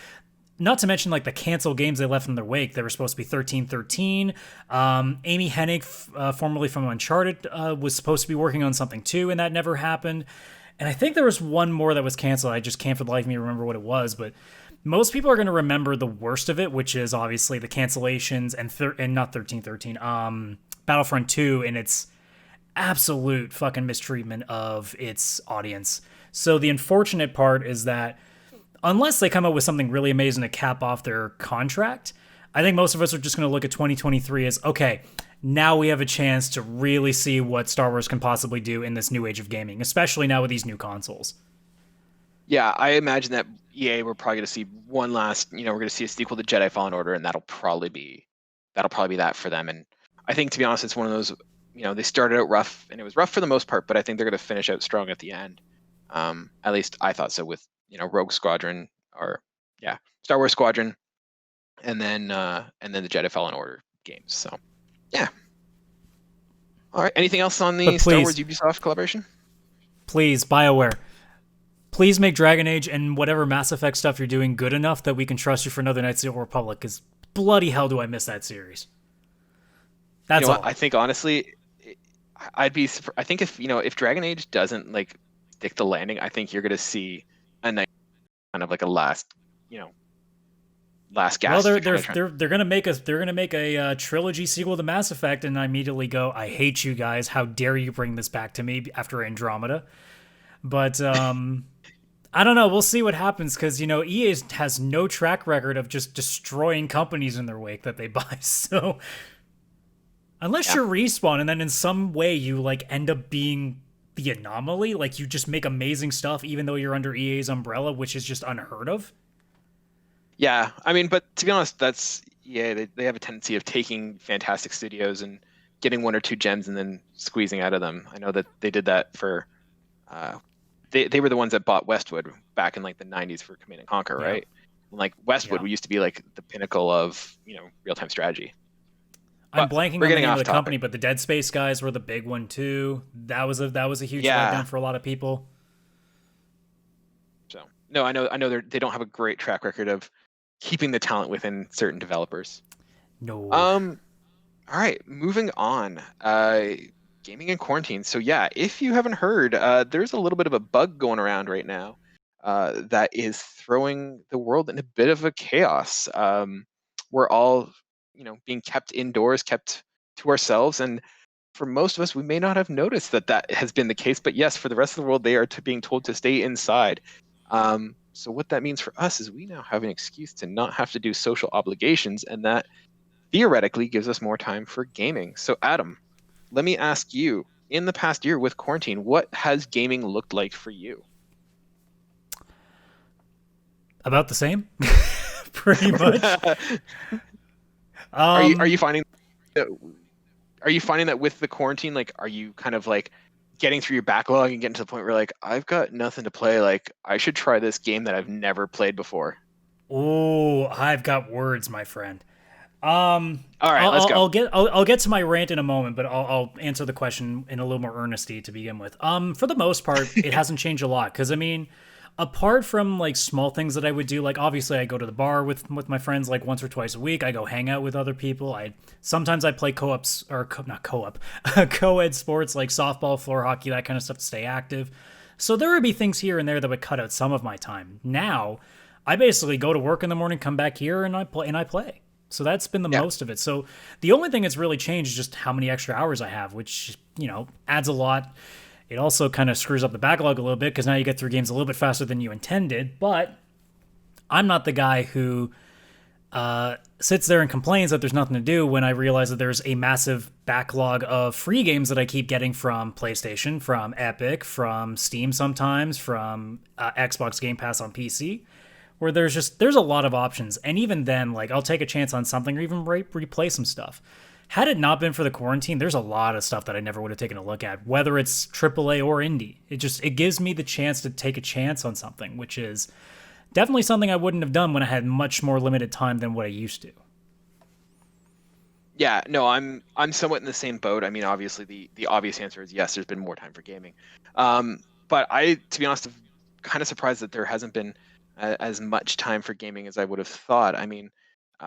not to mention like the canceled games they left in their wake. They were supposed to be 1313. Amy Hennig, formerly from Uncharted, was supposed to be working on something too, and that never happened. And I think there was one more that was canceled. I just can't for the life of me remember what it was, but most people are going to remember the worst of it, which is obviously the cancellations and not 1313, Battlefront 2 and its absolute fucking mistreatment of its audience. So the unfortunate part is that unless they come up with something really amazing to cap off their contract, I think most of us are just going to look at 2023 as, okay, now we have a chance to really see what Star Wars can possibly do in this new age of gaming, especially now with these new consoles. Yeah, I imagine that EA, we're probably going to see one last, we're going to see a sequel to Jedi Fallen Order, and that'll probably be that for them. And I think, to be honest, it's one of those, they started out rough, and it was rough for the most part, but I think they're going to finish out strong at the end. At least I thought so with Rogue Squadron, or Star Wars Squadron, and then the Jedi Fallen Order games. So yeah. All right. Anything else on the Star Wars Ubisoft collaboration? Please, BioWare. Please make Dragon Age and whatever Mass Effect stuff you're doing good enough that we can trust you for another Knights of the Old Republic, because bloody hell do I miss that series. That's all. I think honestly, I think if Dragon Age doesn't like stick the landing, I think you're going to see a nice kind of like a last gasp. Well, they're gonna make a trilogy sequel to Mass Effect, and I immediately go, I hate you guys. How dare you bring this back to me after Andromeda? But I don't know. We'll see what happens, because EA has no track record of just destroying companies in their wake that they buy. So unless you're Respawn, and then in some way you like end up being the anomaly, like you just make amazing stuff even though you're under EA's umbrella, which is just unheard of. Yeah, I mean, but to be honest, that's they have a tendency of taking fantastic studios and getting one or two gems and then squeezing out of them. I know that they did that for they were the ones that bought Westwood back in like the 90s for Command and Conquer, right? And, like Westwood used to be like the pinnacle of real-time strategy. I'm blanking on the name of the company, but the Dead Space guys were the big one too. That was a huge letdown for a lot of people. So no, I know they don't have a great track record of keeping the talent within certain developers. No. All right, moving on. Gaming in quarantine. So yeah, if you haven't heard, there's a little bit of a bug going around right now that is throwing the world in a bit of a chaos. We're all being kept indoors, kept to ourselves, and for most of us, we may not have noticed that has been the case. But yes, for the rest of the world, they are being told to stay inside. So what that means for us is we now have an excuse to not have to do social obligations, and that theoretically gives us more time for gaming. So Adam, let me ask you, in the past year with quarantine, what has gaming looked like for you? About the same, pretty much. Are you finding that with the quarantine, like, are you kind of like getting through your backlog and getting to the point where like, I've got nothing to play, like I should try this game that I've never played before? Oh, I've got words, my friend. All right, let's go. I'll get to my rant in a moment, but I'll answer the question in a little more earnesty to begin with. For the most part, it hasn't changed a lot, because I mean, apart from like small things that I would do, like obviously I go to the bar with my friends like once or twice a week. I go hang out with other people. Sometimes I play co-ed sports like softball, floor hockey, that kind of stuff to stay active. So there would be things here and there that would cut out some of my time. Now, I basically go to work in the morning, come back here, and I play. So that's been the most of it. So the only thing that's really changed is just how many extra hours I have, which adds a lot. It also kind of screws up the backlog a little bit, because now you get through games a little bit faster than you intended. But I'm not the guy who sits there and complains that there's nothing to do when I realize that there's a massive backlog of free games that I keep getting from PlayStation, from Epic, from Steam sometimes, from Xbox Game Pass on PC, where there's a lot of options. And even then, like, I'll take a chance on something or even replay some stuff. Had it not been for the quarantine, there's a lot of stuff that I never would have taken a look at, whether it's AAA or indie. It gives me the chance to take a chance on something, which is definitely something I wouldn't have done when I had much more limited time than what I used to. Yeah, no, I'm somewhat in the same boat. I mean, obviously the obvious answer is yes, there's been more time for gaming. But to be honest, I'm kind of surprised that there hasn't been as much time for gaming as I would have thought. I mean,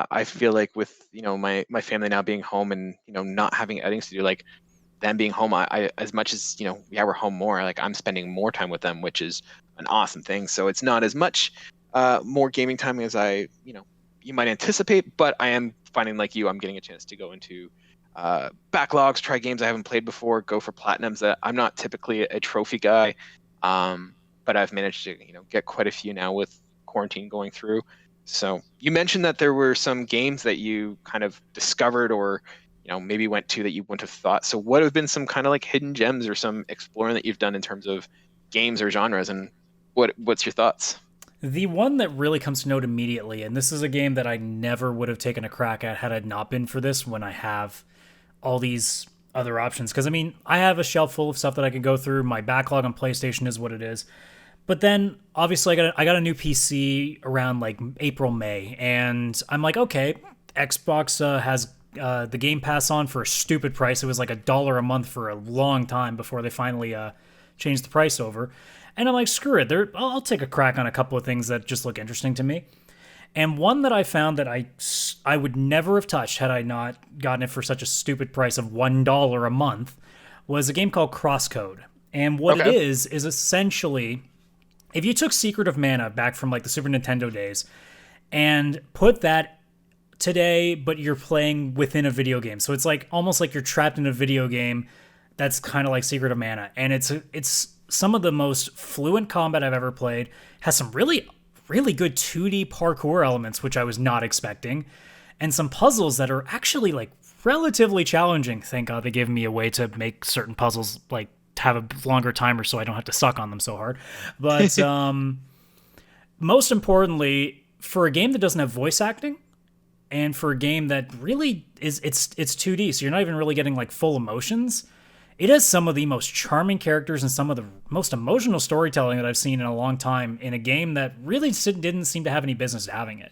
I feel like with my family now being home and not having outings to do, like them being home, I as much as we're home more, like I'm spending more time with them, which is an awesome thing. So it's not as much more gaming time as you might anticipate, but I am finding, like I'm getting a chance to go into backlogs, try games I haven't played before, go for platinums. I'm not typically a trophy guy, but I've managed to get quite a few now with quarantine going through. So you mentioned that there were some games that you kind of discovered or maybe went to that you wouldn't have thought. So what have been some kind of like hidden gems or some exploring that you've done in terms of games or genres, and what's your thoughts? The one that really comes to note immediately, and this is a game that I never would have taken a crack at had it not been for this, when I have all these other options. Because, I mean, I have a shelf full of stuff that I can go through. My backlog on PlayStation is what it is. But then, obviously, I got a new PC around, like, April, May. And I'm like, okay, Xbox has the Game Pass on for a stupid price. It was like $1 a month for a long time before they finally changed the price over. And I'm like, screw it. I'll take a crack on a couple of things that just look interesting to me. And one that I found that I would never have touched had I not gotten it for such a stupid price of $1 a month was a game called Crosscode. And what it is essentially, if you took Secret of Mana back from like the Super Nintendo days and put that today, but you're playing within a video game. So it's like almost like you're trapped in a video game that's kind of like Secret of Mana. And it's some of the most fluent combat I've ever played. Has some really good 2D parkour elements, which I was not expecting, and some puzzles that are actually like relatively challenging. Thank God they gave me a way to make certain puzzles like have a longer timer so I don't have to suck on them so hard. But most importantly, for a game that doesn't have voice acting, and for a game that really it's 2D, so you're not even really getting like full emotions. It has some of the most charming characters and some of the most emotional storytelling that I've seen in a long time in a game that really didn't seem to have any business having it.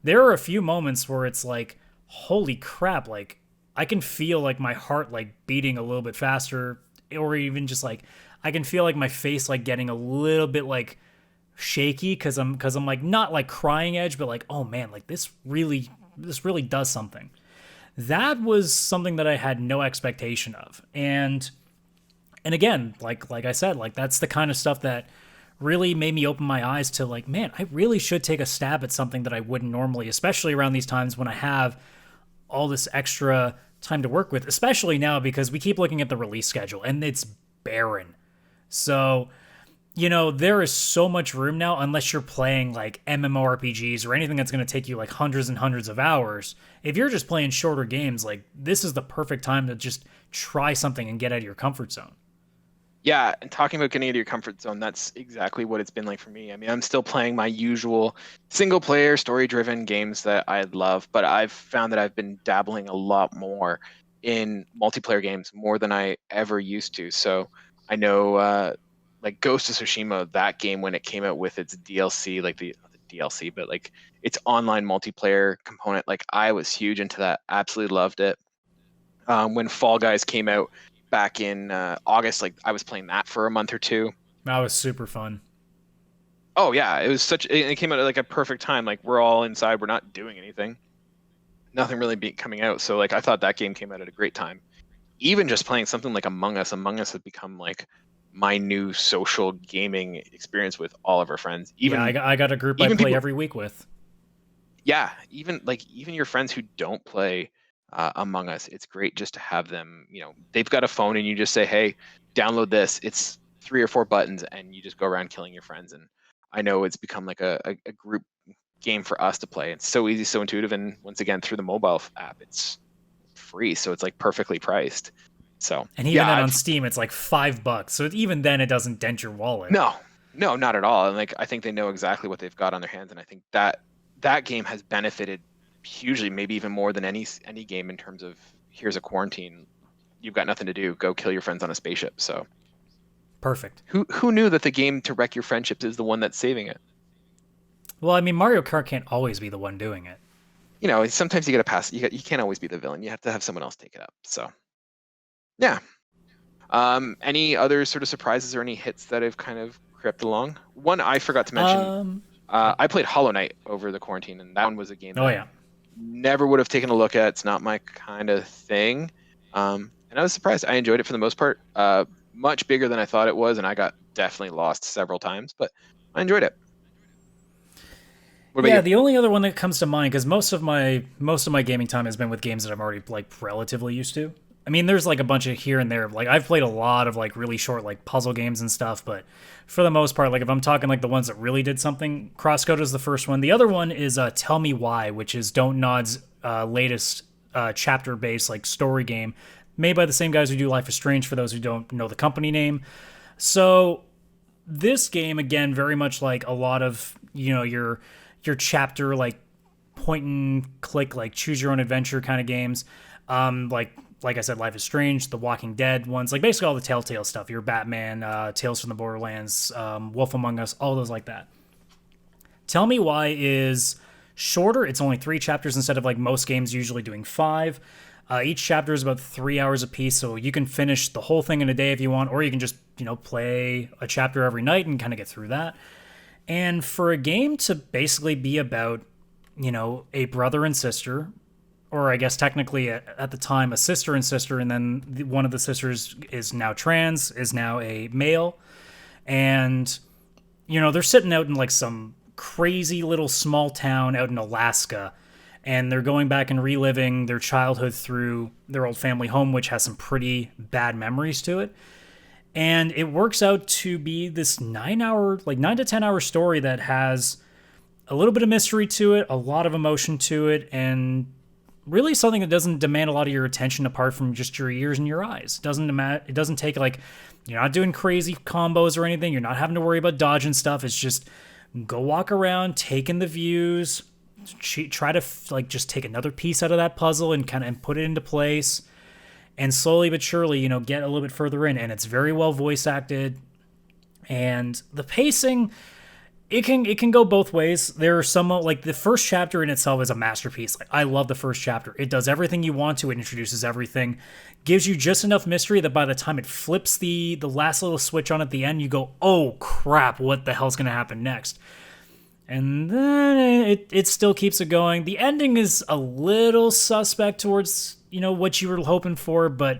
There are a few moments where it's like, holy crap, like I can feel like my heart like beating a little bit faster, or even just like I can feel like my face like getting a little bit like shaky because I'm like not like crying edge, but like, oh man, like this really does something. That was something that I had no expectation of. And again, like I said, like that's the kind of stuff that really made me open my eyes to like, man, I really should take a stab at something that I wouldn't normally, especially around these times when I have all this extra time to work with, especially now because we keep looking at the release schedule and it's barren. So, you know, there is so much room now, unless you're playing like MMORPGs or anything that's going to take you like hundreds and hundreds of hours. If you're just playing shorter games, like this is the perfect time to just try something and get out of your comfort zone. Yeah, and talking about getting out of your comfort zone, that's exactly what it's been like for me. I mean, I'm still playing my usual single-player, story-driven games that I love, but I've found that I've been dabbling a lot more in multiplayer games, more than I ever used to. So I know like Ghost of Tsushima, that game when it came out with its DLC, like the DLC, but like its online multiplayer component, like I was huge into that, absolutely loved it. When Fall Guys came out back in August, like I was playing that for a month or two. That was super fun. Oh yeah, it came out at like a perfect time. Like we're all inside, we're not doing anything, nothing really coming out. So like I thought that game came out at a great time. Even just playing something like Among Us has become like my new social gaming experience with all of our friends. Even I got a group I play every week with. Yeah, even your friends who don't play Among Us, it's great just to have them. You know, they've got a phone and you just say, "Hey, download this." It's 3 or 4 buttons, and you just go around killing your friends. And I know it's become like a group game for us to play. It's so easy, so intuitive, and once again through the mobile app, it's free, so it's like perfectly priced. So, and even then on Steam, it's like $5. So even then, it doesn't dent your wallet. No, not at all. And like I think they know exactly what they've got on their hands, and I think that game has benefited hugely, maybe even more than any game in terms of here's a quarantine, you've got nothing to do, go kill your friends on a spaceship. So perfect. Who knew that the game to wreck your friendships is the one that's saving it? Well, I mean, Mario Kart can't always be the one doing it. You know, sometimes you got to pass. You can't always be the villain. You have to have someone else take it up. So. Yeah. Any other sort of surprises or any hits that have kind of crept along? One I forgot to mention. I played Hollow Knight over the quarantine, and that one was a game that I never would have taken a look at. It's not my kind of thing. And I was surprised. I enjoyed it for the most part. Much bigger than I thought it was, and I got definitely lost several times, but I enjoyed it. What about you? The only other one that comes to mind, because most of my gaming time has been with games that I'm already like relatively used to. I mean, there's like a bunch of here and there. Like I've played a lot of like really short like puzzle games and stuff, but for the most part, like if I'm talking like the ones that really did something, Crosscode is the first one. The other one is Tell Me Why, which is Don't Nod's latest chapter-based like story game, made by the same guys who do Life is Strange, for those who don't know the company name. So this game, again, very much like a lot of, you know, your chapter like point and click, like choose your own adventure kind of games. Like like I said, Life is Strange, The Walking Dead ones, like basically all the Telltale stuff. Your Batman, Tales from the Borderlands, Wolf Among Us, all those like that. Tell Me Why is shorter. It's only 3 chapters instead of like most games usually doing 5. Each chapter is about 3 hours apiece, so you can finish the whole thing in a day if you want, or you can just, play a chapter every night and kind of get through that. And for a game to basically be about, a brother and sister, or I guess technically at the time a sister and sister, and then one of the sisters is now trans, is now a male, and, they're sitting out in like some crazy little small town out in Alaska, and they're going back and reliving their childhood through their old family home, which has some pretty bad memories to it. And it works out to be this 9 to 10 hour story that has a little bit of mystery to it, a lot of emotion to it, and really something that doesn't demand a lot of your attention apart from just your ears and your eyes. It doesn't take like, you're not doing crazy combos or anything. You're not having to worry about dodging stuff. It's just go walk around, take in the views, try to like just take another piece out of that puzzle and put it into place, and slowly but surely, get a little bit further in. And it's very well voice acted, and the pacing, it can go both ways. There are some, like the first chapter in itself is a masterpiece. Like I love the first chapter. It does everything you want to. It introduces everything, gives you just enough mystery that by the time it flips the last little switch on at the end, you go, oh crap, what the hell's going to happen next? And then it still keeps it going. The ending is a little suspect towards, what you were hoping for, but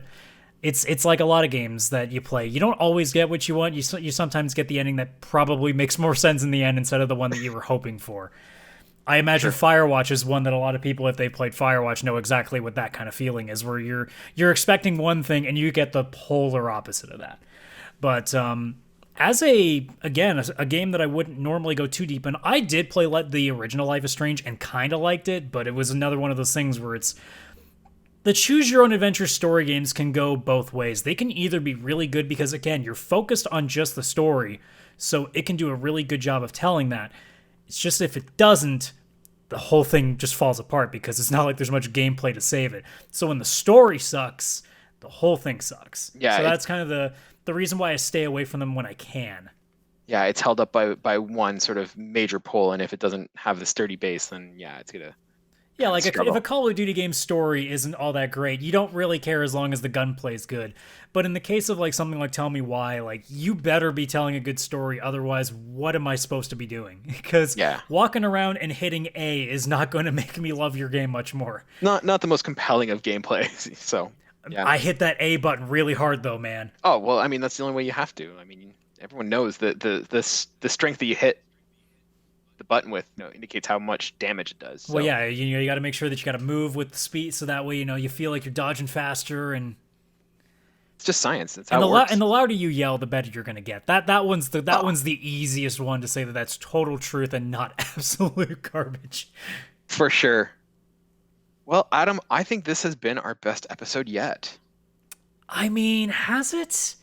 it's like a lot of games that you play. You don't always get what you want. You sometimes get the ending that probably makes more sense in the end instead of the one that you were hoping for. I imagine Firewatch is one that a lot of people, if they played Firewatch, know exactly what that kind of feeling is, where you're expecting one thing and you get the polar opposite of that. But as a game that I wouldn't normally go too deep in, I did play the original Life is Strange and kind of liked it, but it was another one of those things where it's the choose-your-own-adventure story games can go both ways. They can either be really good because, again, you're focused on just the story, so it can do a really good job of telling that. It's just if it doesn't, the whole thing just falls apart because it's not like there's much gameplay to save it. So when the story sucks, the whole thing sucks. Yeah, so that's kind of the reason why I stay away from them when I can. Yeah, it's held up by one sort of major pull, and if it doesn't have the sturdy base, then yeah, it's gonna... Yeah, like if a Call of Duty game's story isn't all that great, you don't really care as long as the gunplay is good. But in the case of like something like Tell Me Why, like you better be telling a good story, otherwise what am I supposed to be doing? Because walking around and hitting A is not going to make me love your game much more. Not the most compelling of gameplay. So yeah. I hit that A button really hard though, man. Oh well, I mean that's the only way you have to. I mean everyone knows that the strength that you hit the button with indicates how much damage it does. So. Well, yeah, you got to make sure that you got to move with the speed, so that way you feel like you're dodging faster, and it's just science. That's how it works. And the louder you yell, the better you're gonna get. That one's the easiest one to say that's total truth and not absolute garbage. For sure. Well, Adam, I think this has been our best episode yet. I mean, has it?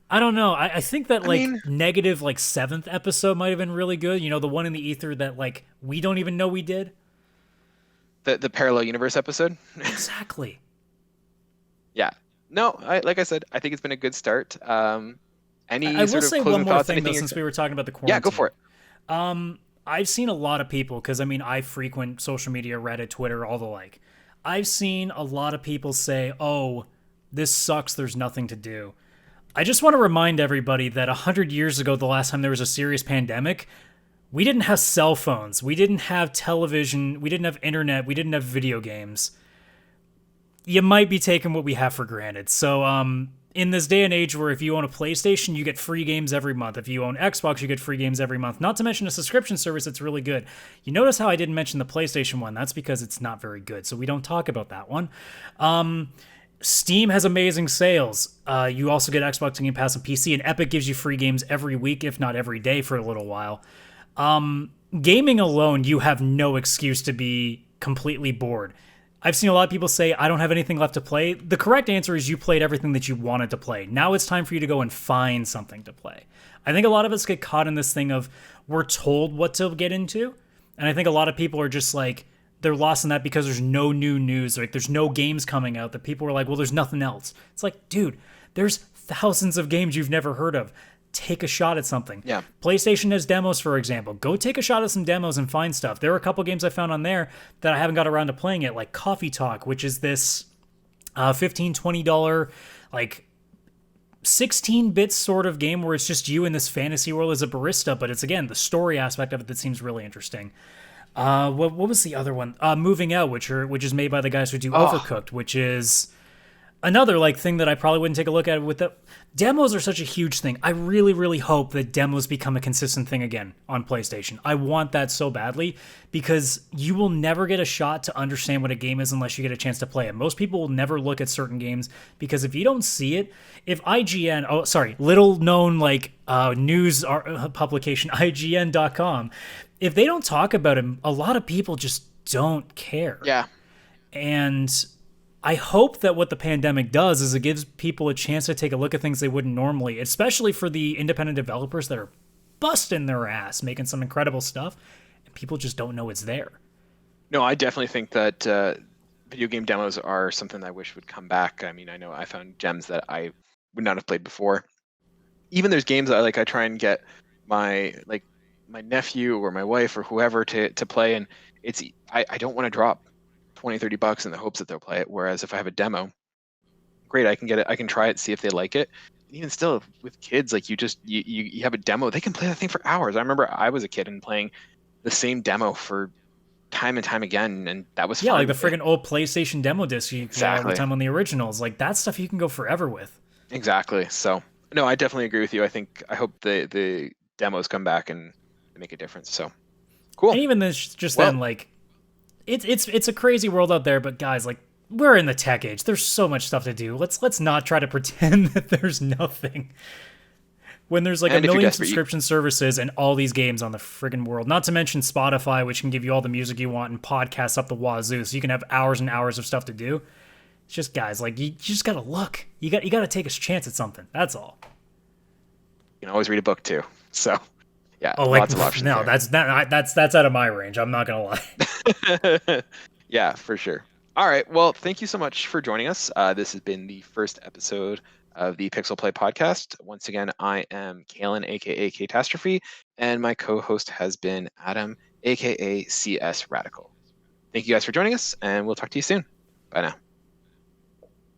I don't know. I think that negative 7th episode might have been really good. The one in the ether that we don't even know we did. The parallel universe episode. Exactly. Yeah. No. Like I said, I think it's been a good start. I will say one more thing though, since we were talking about the quarantine. Yeah, go for it. I've seen a lot of people, because I frequent social media, Reddit, Twitter, all the like. I've seen a lot of people say, "Oh, this sucks. There's nothing to do." I just want to remind everybody that 100 years ago, the last time there was a serious pandemic, we didn't have cell phones, we didn't have television, we didn't have internet, we didn't have video games. You might be taking what we have for granted. So, in this day and age where if you own a PlayStation, you get free games every month. If you own Xbox, you get free games every month. Not to mention a subscription service that's really good. You notice how I didn't mention the PlayStation one? That's because it's not very good, so we don't talk about that one. Steam has amazing sales. You also get Xbox Game Pass and PC, and Epic gives you free games every week, if not every day, for a little while. Gaming alone, you have no excuse to be completely bored. I've seen a lot of people say, I don't have anything left to play. The correct answer is you played everything that you wanted to play. Now it's time for you to go and find something to play. I think a lot of us get caught in this thing of we're told what to get into, and I think a lot of people are just they're lost in that because there's no new news. Like, there's no games coming out that people are like, well, there's nothing else. It's like, dude, there's thousands of games you've never heard of. Take a shot at something. Yeah. PlayStation has demos, for example. Go take a shot at some demos and find stuff. There are a couple games I found on there that I haven't got around to playing yet, like Coffee Talk, which is this $15, $20, like 16-bit sort of game where it's just you in this fantasy world as a barista, but it's, again, the story aspect of it that seems really interesting. What was the other one? Moving Out, which is made by the guys who do Overcooked, which is another like thing that I probably wouldn't take a look at. With the demos are such a huge thing. I really, really hope that demos become a consistent thing again on PlayStation. I want that so badly, because you will never get a shot to understand what a game is unless you get a chance to play it. Most people will never look at certain games because if you don't see it, if IGN, little known like news publication IGN.com, if they don't talk about it, a lot of people just don't care. Yeah. And I hope that what the pandemic does is it gives people a chance to take a look at things they wouldn't normally, especially for the independent developers that are busting their ass, making some incredible stuff, and people just don't know it's there. No, I definitely think that video game demos are something that I wish would come back. I mean, I know I found gems that I would not have played before. Even there's games that I try and get my nephew or my wife or whoever to play, and I don't want to drop $20-$30 in the hopes that they'll play it. Whereas if I have a demo, great, I can get it, I can try it, see if they like it. Even still, with kids, like you have a demo, they can play that thing for hours. I remember I was a kid and playing the same demo for time and time again, and that was fun. Like the friggin' old PlayStation demo disc you exactly. all the time on the originals. Like that stuff you can go forever with. Exactly. So no, I definitely agree with you. I hope the demos come back and make a difference. So cool. And even then, like it's a crazy world out there, but guys, like, we're in the tech age. There's so much stuff to do. Let's not try to pretend that there's nothing. When there's like a million subscription services and all these games on the friggin' world, not to mention Spotify, which can give you all the music you want, and podcasts up the wazoo, so you can have hours and hours of stuff to do. It's just, guys, like, you just gotta look. You gotta take a chance at something. That's all. You can always read a book too. So yeah, lots of options. No, that's out of my range. I'm not gonna lie. Yeah, for sure. All right. Well, thank you so much for joining us. This has been the first episode of the PixelPlay Podcast. Once again, I am Kaylan, aka Ktastrophy, and my co-host has been Adam, aka CSRadical. Thank you guys for joining us, and we'll talk to you soon. Bye now.